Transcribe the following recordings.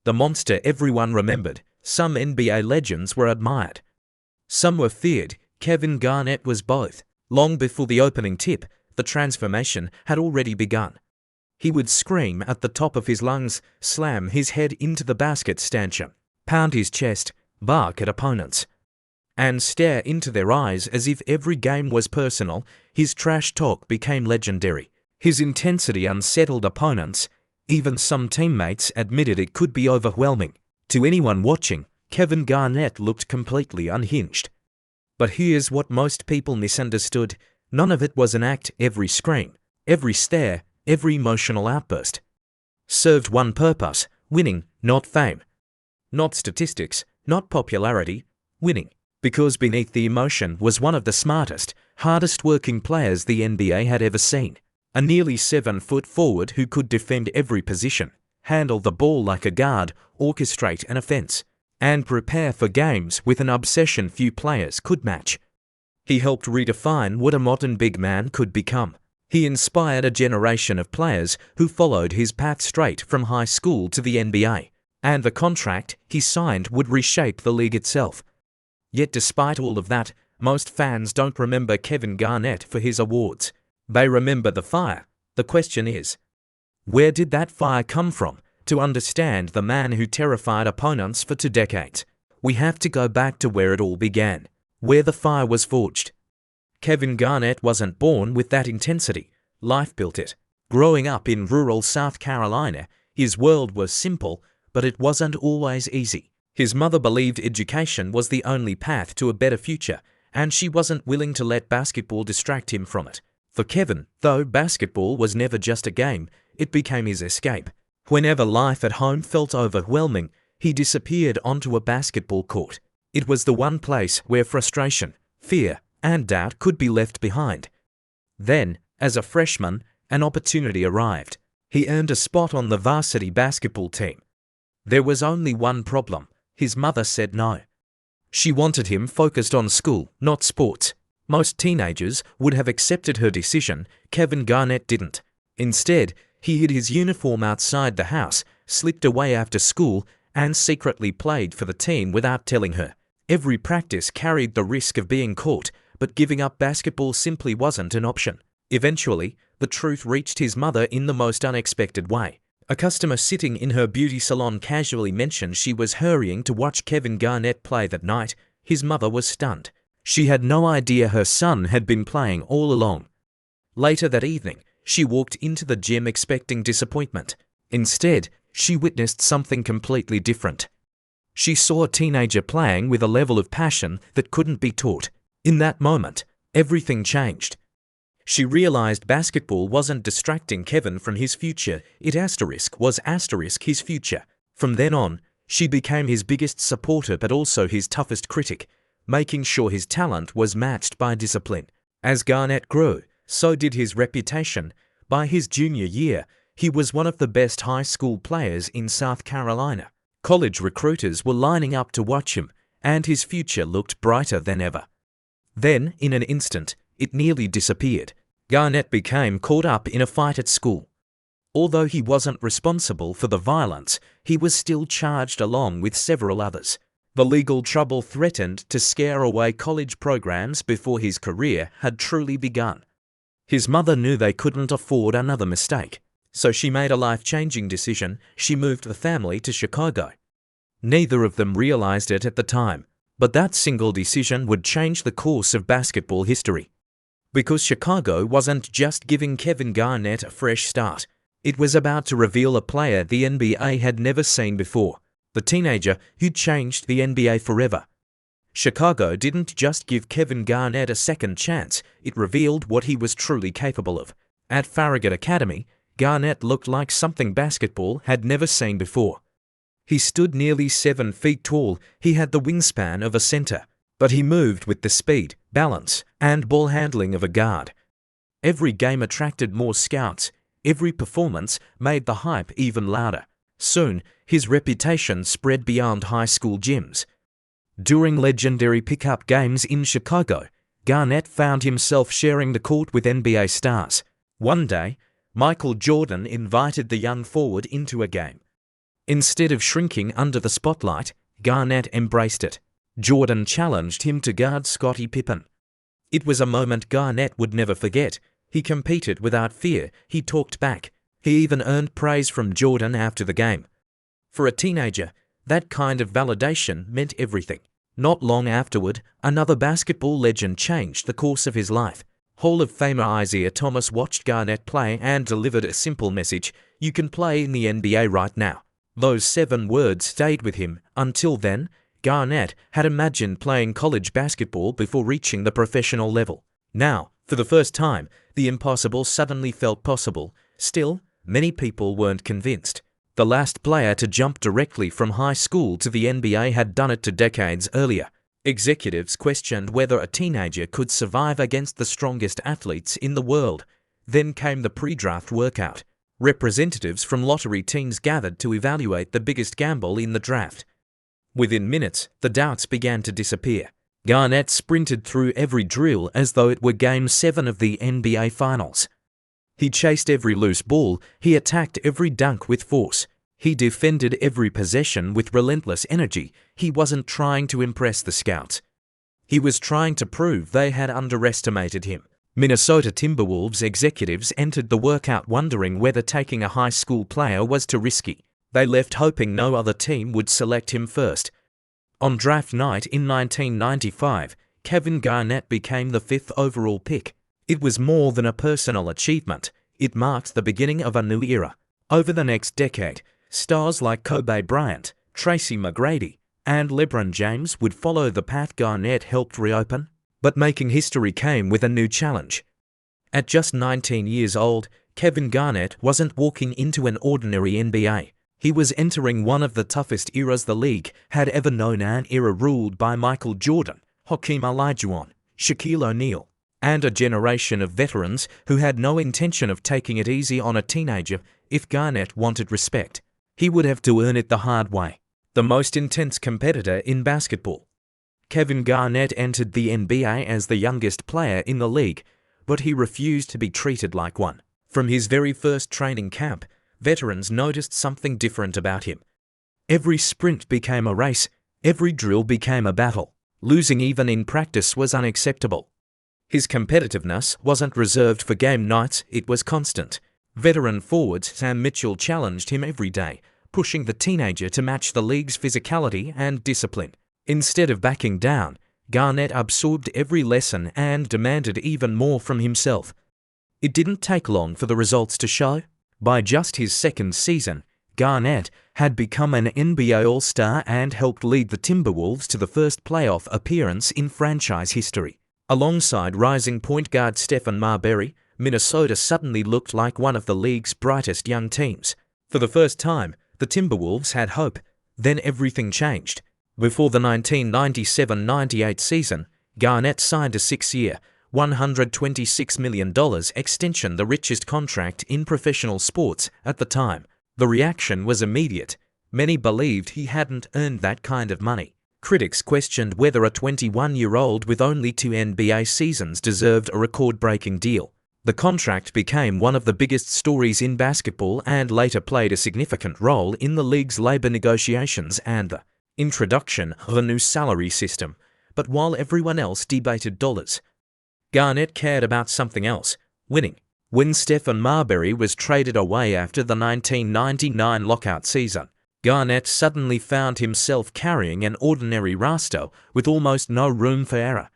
The monster everyone remembered. Some NBA legends were admired. Some were feared. Kevin Garnett was both. Long before the opening tip, the transformation had already begun. He would scream at the top of his lungs, slam his head into the basket stanchion, pound his chest, bark at opponents, and stare into their eyes as if every game was personal. His trash talk became legendary. His intensity unsettled opponents. Even some teammates admitted it could be overwhelming. To anyone watching, Kevin Garnett looked completely unhinged. But here's what most people misunderstood. None of it was an act. Every scream, every stare, every emotional outburst served one purpose: winning, not fame, not statistics, not popularity, winning. Because beneath the emotion was one of the smartest, hardest working players the NBA had ever seen. A nearly 7-foot forward who could defend every position, handle the ball like a guard, orchestrate an offense, and prepare for games with an obsession few players could match. He helped redefine what a modern big man could become. He inspired a generation of players who followed his path straight from high school to the NBA, and the contract he signed would reshape the league itself. Yet despite all of that, most fans don't remember Kevin Garnett for his awards. They remember the fire. The question is, where did that fire come from? To understand the man who terrified opponents for 2 decades, we have to go back to where it all began, where the fire was forged. Kevin Garnett wasn't born with that intensity. Life built it. Growing up in rural South Carolina, his world was simple, but it wasn't always easy. His mother believed education was the only path to a better future, and she wasn't willing to let basketball distract him from it. For Kevin, though, basketball was never just a game, it became his escape. Whenever life at home felt overwhelming, he disappeared onto a basketball court. It was the one place where frustration, fear, and doubt could be left behind. Then, as a freshman, an opportunity arrived. He earned a spot on the varsity basketball team. There was only one problem. His mother said no. She wanted him focused on school, not sports. Most teenagers would have accepted her decision. Kevin Garnett didn't. Instead, he hid his uniform outside the house, slipped away after school, and secretly played for the team without telling her. Every practice carried the risk of being caught, but giving up basketball simply wasn't an option. Eventually, the truth reached his mother in the most unexpected way. A customer sitting in her beauty salon casually mentioned she was hurrying to watch Kevin Garnett play that night. His mother was stunned. She had no idea her son had been playing all along. Later that evening, she walked into the gym expecting disappointment. Instead, she witnessed something completely different. She saw a teenager playing with a level of passion that couldn't be taught. In that moment, everything changed. She realized basketball wasn't distracting Kevin from his future, it was his future. From then on, she became his biggest supporter but also his toughest critic, making sure his talent was matched by discipline. As Garnett grew, so did his reputation. By his junior year, he was one of the best high school players in South Carolina. College recruiters were lining up to watch him, and his future looked brighter than ever. Then, in an instant, it nearly disappeared. Garnett became caught up in a fight at school. Although he wasn't responsible for the violence, he was still charged along with several others. The legal trouble threatened to scare away college programs before his career had truly begun. His mother knew they couldn't afford another mistake, so she made a life-changing decision. She moved the family to Chicago. Neither of them realized it at the time, but that single decision would change the course of basketball history. Because Chicago wasn't just giving Kevin Garnett a fresh start, it was about to reveal a player the NBA had never seen before, the teenager who changed the NBA forever. Chicago didn't just give Kevin Garnett a second chance, it revealed what he was truly capable of. At Farragut Academy, Garnett looked like something basketball had never seen before. He stood nearly 7 feet tall, he had the wingspan of a center, but he moved with the speed, balance, and ball handling of a guard. Every game attracted more scouts, every performance made the hype even louder. Soon, his reputation spread beyond high school gyms. During legendary pickup games in Chicago, Garnett found himself sharing the court with NBA stars. One day, Michael Jordan invited the young forward into a game. Instead of shrinking under the spotlight, Garnett embraced it. Jordan challenged him to guard Scottie Pippen. It was a moment Garnett would never forget. He competed without fear, he talked back. He even earned praise from Jordan after the game. For a teenager, that kind of validation meant everything. Not long afterward, another basketball legend changed the course of his life. Hall of Famer Isaiah Thomas watched Garnett play and delivered a simple message: you can play in the NBA right now. Those 7 words stayed with him. Until then, Garnett had imagined playing college basketball before reaching the professional level. Now, for the first time, the impossible suddenly felt possible. Still, many people weren't convinced. The last player to jump directly from high school to the NBA had done it 2 decades earlier. Executives questioned whether a teenager could survive against the strongest athletes in the world. Then came the pre-draft workout. Representatives from lottery teams gathered to evaluate the biggest gamble in the draft. Within minutes, the doubts began to disappear. Garnett sprinted through every drill as though it were Game 7 of the NBA Finals. He chased every loose ball, he attacked every dunk with force. He defended every possession with relentless energy. He wasn't trying to impress the scouts. He was trying to prove they had underestimated him. Minnesota Timberwolves executives entered the workout wondering whether taking a high school player was too risky. They left hoping no other team would select him first. On draft night in 1995, Kevin Garnett became the 5th overall pick. It was more than a personal achievement. It marked the beginning of a new era. Over the next decade, stars like Kobe Bryant, Tracy McGrady, and LeBron James would follow the path Garnett helped reopen. But making history came with a new challenge. At just 19 years old, Kevin Garnett wasn't walking into an ordinary NBA. He was entering one of the toughest eras the league had ever known, an era ruled by Michael Jordan, Hakeem Olajuwon, Shaquille O'Neal, and a generation of veterans who had no intention of taking it easy on a teenager. If Garnett wanted respect, he would have to earn it the hard way. The most intense competitor in basketball. Kevin Garnett entered the NBA as the youngest player in the league, but he refused to be treated like one. From his very first training camp, veterans noticed something different about him. Every sprint became a race, every drill became a battle. Losing even in practice was unacceptable. His competitiveness wasn't reserved for game nights, it was constant. Veteran forward Sam Mitchell challenged him every day, pushing the teenager to match the league's physicality and discipline. Instead of backing down, Garnett absorbed every lesson and demanded even more from himself. It didn't take long for the results to show. By just his 2nd season, Garnett had become an NBA All-Star and helped lead the Timberwolves to the first playoff appearance in franchise history. Alongside rising point guard Stephen Marbury, Minnesota suddenly looked like one of the league's brightest young teams. For the first time, the Timberwolves had hope. Then everything changed. Before the 1997-98 season, Garnett signed a 6-year, $126 million extension, the richest contract in professional sports at the time. The reaction was immediate. Many believed he hadn't earned that kind of money. Critics questioned whether a 21-year-old with only 2 NBA seasons deserved a record-breaking deal. The contract became one of the biggest stories in basketball and later played a significant role in the league's labor negotiations and the introduction of a new salary system. But while everyone else debated dollars, Garnett cared about something else: winning. When Stephen Marbury was traded away after the 1999 lockout season, Garnett suddenly found himself carrying an ordinary roster with almost no room for error.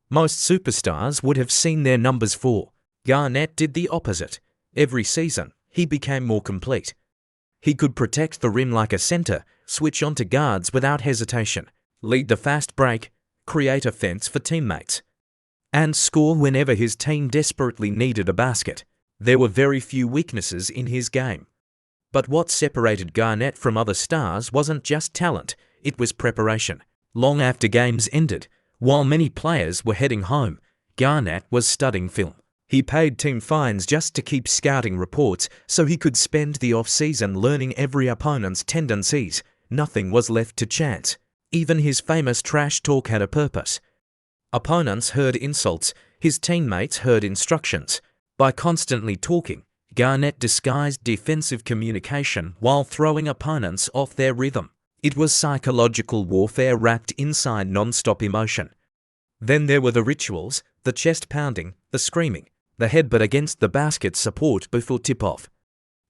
Most superstars would have seen their numbers fall. Garnett did the opposite. Every season, he became more complete. He could protect the rim like a center, switch onto guards without hesitation, lead the fast break, create offense for teammates, and score whenever his team desperately needed a basket. There were very few weaknesses in his game. But what separated Garnett from other stars wasn't just talent, it was preparation. Long after games ended, while many players were heading home, Garnett was studying film. He paid team fines just to keep scouting reports so he could spend the off-season learning every opponent's tendencies. Nothing was left to chance. Even his famous trash talk had a purpose. Opponents heard insults, his teammates heard instructions. By constantly talking, Garnett disguised defensive communication while throwing opponents off their rhythm. It was psychological warfare wrapped inside non-stop emotion. Then there were the rituals, the chest pounding, the screaming, the headbutt against the basket support before tip-off.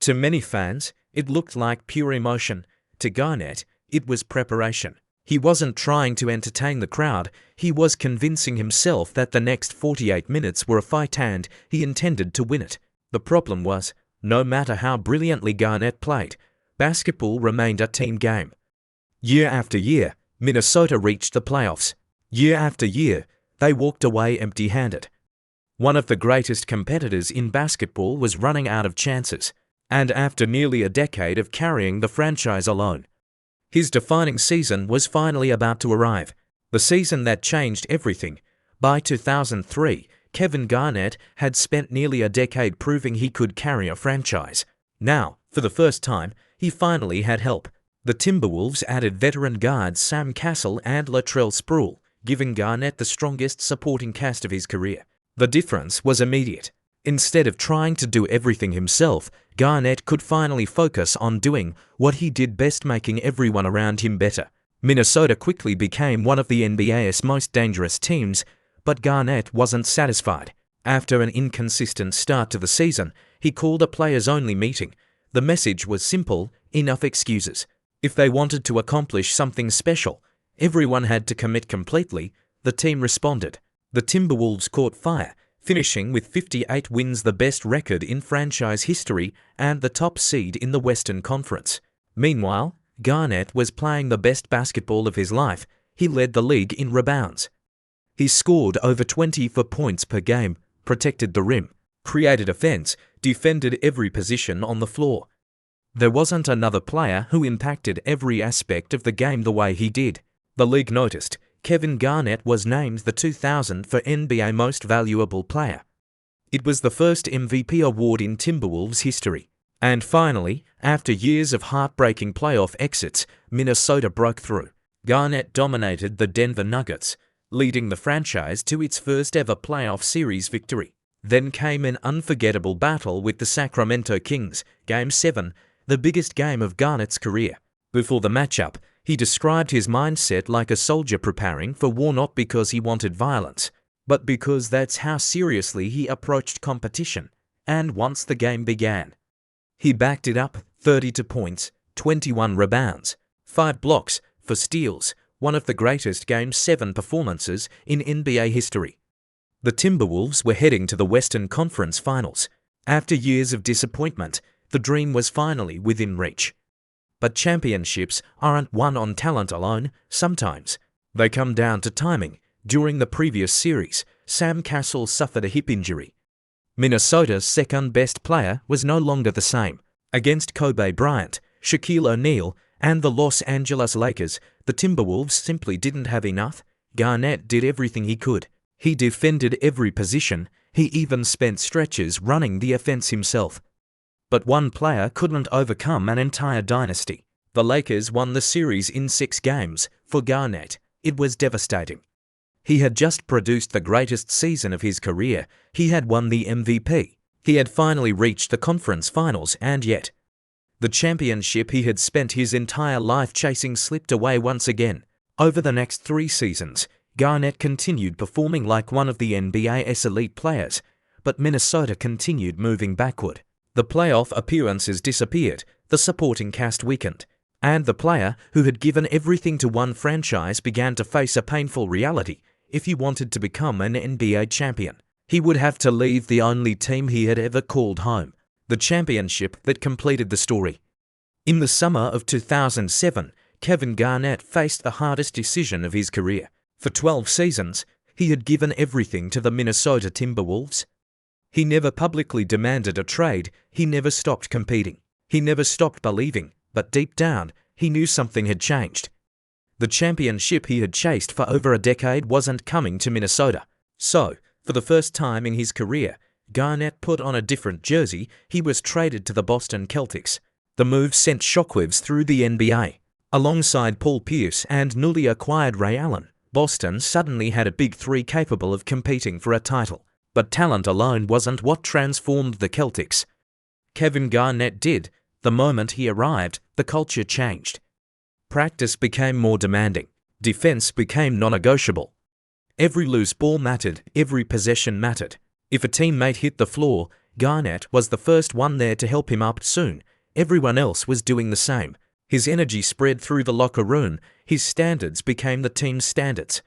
To many fans, it looked like pure emotion. To Garnett, it was preparation. He wasn't trying to entertain the crowd, he was convincing himself that the next 48 minutes were a fight and he intended to win it. The problem was, no matter how brilliantly Garnett played, basketball remained a team game. Year after year, Minnesota reached the playoffs. Year after year, they walked away empty-handed. One of the greatest competitors in basketball was running out of chances, and after nearly a decade of carrying the franchise alone, his defining season was finally about to arrive, the season that changed everything. By 2003, Kevin Garnett had spent nearly a decade proving he could carry a franchise. Now, for the first time, he finally had help. The Timberwolves added veteran guards Sam Cassell and Latrell Sprewell, giving Garnett the strongest supporting cast of his career. The difference was immediate. Instead of trying to do everything himself, Garnett could finally focus on doing what he did best, making everyone around him better. Minnesota quickly became one of the NBA's most dangerous teams, but Garnett wasn't satisfied. After an inconsistent start to the season, he called a players-only meeting. The message was simple: enough excuses. If they wanted to accomplish something special, everyone had to commit completely. The team responded. The Timberwolves caught fire, finishing with 58 wins, the best record in franchise history and the top seed in the Western Conference. Meanwhile, Garnett was playing the best basketball of his life. He led the league in rebounds. He scored over 24 points per game, protected the rim, created offense, defended every position on the floor. There wasn't another player who impacted every aspect of the game the way he did. The league noticed. Kevin Garnett was named the 2004 NBA Most Valuable Player. It was the first MVP award in Timberwolves history. And finally, after years of heartbreaking playoff exits, Minnesota broke through. Garnett dominated the Denver Nuggets, leading the franchise to its first ever playoff series victory. Then came an unforgettable battle with the Sacramento Kings, Game 7, the biggest game of Garnett's career. Before the matchup, he described his mindset like a soldier preparing for war, not because he wanted violence, but because that's how seriously he approached competition. And once the game began, he backed it up: 32 points, 21 rebounds, 5 blocks, 4 steals, one of the greatest Game 7 performances in NBA history. The Timberwolves were heading to the Western Conference Finals. After years of disappointment, the dream was finally within reach. But championships aren't won on talent alone. Sometimes they come down to timing. During the previous series, Sam Cassell suffered a hip injury. Minnesota's second-best player was no longer the same. Against Kobe Bryant, Shaquille O'Neal, and the Los Angeles Lakers, the Timberwolves simply didn't have enough. Garnett did everything he could. He defended every position. He even spent stretches running the offense himself. But one player couldn't overcome an entire dynasty. The Lakers won the series in 6 games. For Garnett, it was devastating. He had just produced the greatest season of his career. He had won the MVP. He had finally reached the conference finals, and yet the championship he had spent his entire life chasing slipped away once again. Over the next 3 seasons, Garnett continued performing like one of the NBA's elite players, but Minnesota continued moving backward. The playoff appearances disappeared, the supporting cast weakened, and the player who had given everything to one franchise began to face a painful reality. If he wanted to become an NBA champion, he would have to leave the only team he had ever called home, the championship that completed the story. In the summer of 2007, Kevin Garnett faced the hardest decision of his career. For 12 seasons, he had given everything to the Minnesota Timberwolves. He never publicly demanded a trade. He never stopped competing. He never stopped believing, but deep down, he knew something had changed. The championship he had chased for over a decade wasn't coming to Minnesota. So, for the first time in his career, Garnett put on a different jersey. He was traded to the Boston Celtics. The move sent shockwaves through the NBA. Alongside Paul Pierce and newly acquired Ray Allen, Boston suddenly had a big three capable of competing for a title. But talent alone wasn't what transformed the Celtics. Kevin Garnett did. The moment he arrived, the culture changed. Practice became more demanding. Defense became non-negotiable. Every loose ball mattered, every possession mattered. If a teammate hit the floor, Garnett was the first one there to help him up soon. Everyone else was doing the same. His energy spread through the locker room. His standards became the team's standards.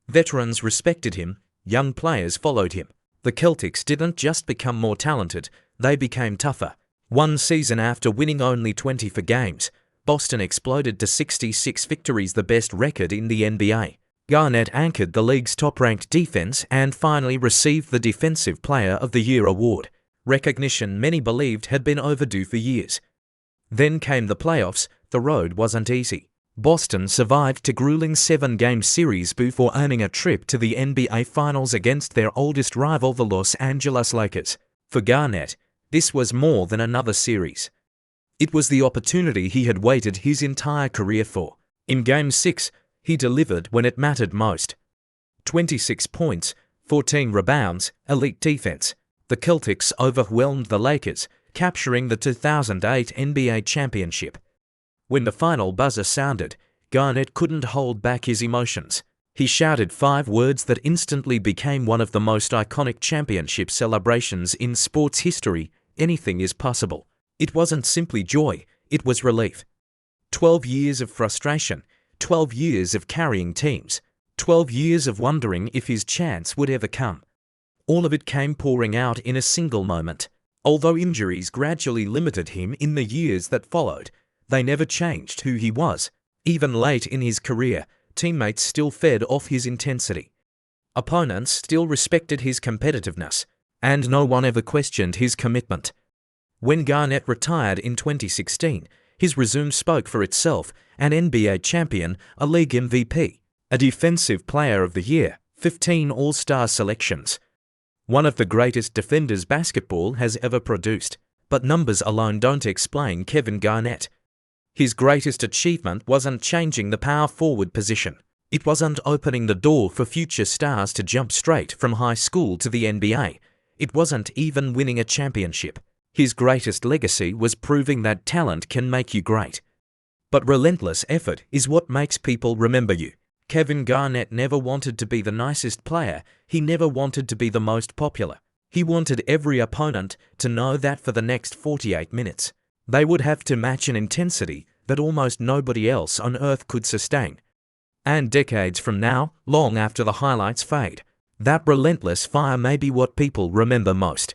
Veterans respected him. Young players followed him. The Celtics didn't just become more talented, they became tougher. One season after winning only 24 games, Boston exploded to 66 victories, the best record in the NBA. Garnett anchored the league's top-ranked defense and finally received the Defensive Player of the Year award, recognition many believed had been overdue for years. Then came the playoffs. The road wasn't easy. Boston survived a grueling 7-game series before earning a trip to the NBA Finals against their oldest rival, the Los Angeles Lakers. For Garnett, this was more than another series. It was the opportunity he had waited his entire career for. In Game 6, he delivered when it mattered most. 26 points, 14 rebounds, elite defense. The Celtics overwhelmed the Lakers, capturing the 2008 NBA championship. When the final buzzer sounded, Garnett couldn't hold back his emotions. He shouted 5 words that instantly became one of the most iconic championship celebrations in sports history: anything is possible. It wasn't simply joy, it was relief. 12 years of frustration, 12 years of carrying teams, 12 years of wondering if his chance would ever come. All of it came pouring out in a single moment. Although injuries gradually limited him in the years that followed, they never changed who he was. Even late in his career, teammates still fed off his intensity. Opponents still respected his competitiveness, and no one ever questioned his commitment. When Garnett retired in 2016, his resume spoke for itself: an NBA champion, a league MVP, a Defensive Player of the Year, 15 All-Star selections. One of the greatest defenders basketball has ever produced. But numbers alone don't explain Kevin Garnett. His greatest achievement wasn't changing the power forward position. It wasn't opening the door for future stars to jump straight from high school to the NBA. It wasn't even winning a championship. His greatest legacy was proving that talent can make you great. But relentless effort is what makes people remember you. Kevin Garnett never wanted to be the nicest player. He never wanted to be the most popular. He wanted every opponent to know that for the next 48 minutes, they would have to match an intensity that almost nobody else on earth could sustain. And decades from now, long after the highlights fade, that relentless fire may be what people remember most.